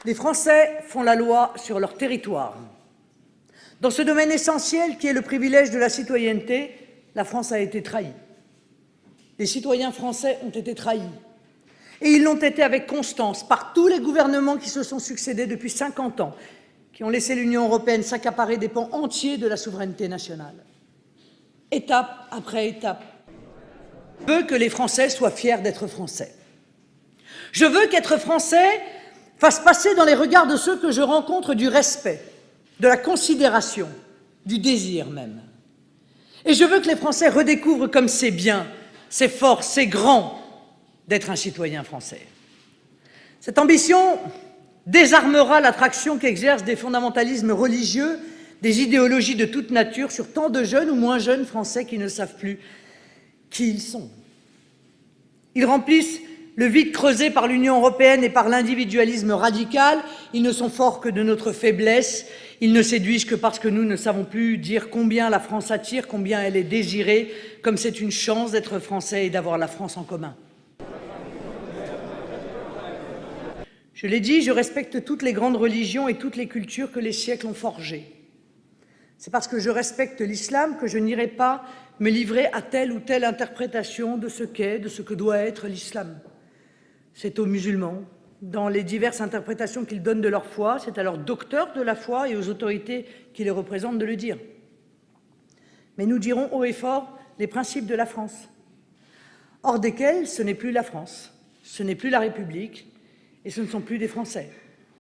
Les Français font la loi sur leur territoire. Dans ce domaine essentiel qui est le privilège de la citoyenneté, la France a été trahie. Les citoyens français ont été trahis. Et ils l'ont été avec constance par tous les gouvernements qui se sont succédés depuis 50 ans, qui ont laissé l'Union européenne s'accaparer des pans entiers de la souveraineté nationale. Étape après étape. Je veux que les Français soient fiers d'être Français. Je veux qu'être Français fasse passer dans les regards de ceux que je rencontre du respect, de la considération, du désir même. Et je veux que les Français redécouvrent comme c'est bien, c'est fort, c'est grand d'être un citoyen français. Cette ambition désarmera l'attraction qu'exercent des fondamentalismes religieux, des idéologies de toute nature sur tant de jeunes ou moins jeunes Français qui ne savent plus qui ils sont. Ils remplissent le vide creusé par l'Union européenne et par l'individualisme radical. Ils ne sont forts que de notre faiblesse. Ils ne séduisent que parce que nous ne savons plus dire combien la France attire, combien elle est désirée, comme c'est une chance d'être Français et d'avoir la France en commun. Je l'ai dit, je respecte toutes les grandes religions et toutes les cultures que les siècles ont forgées. C'est parce que je respecte l'islam que je n'irai pas me livrer à telle ou telle interprétation de ce qu'est, de ce que doit être l'islam. C'est aux musulmans, dans les diverses interprétations qu'ils donnent de leur foi, c'est à leurs docteurs de la foi et aux autorités qui les représentent de le dire. Mais nous dirons haut et fort les principes de la France, hors desquels ce n'est plus la France, ce n'est plus la République et ce ne sont plus des Français.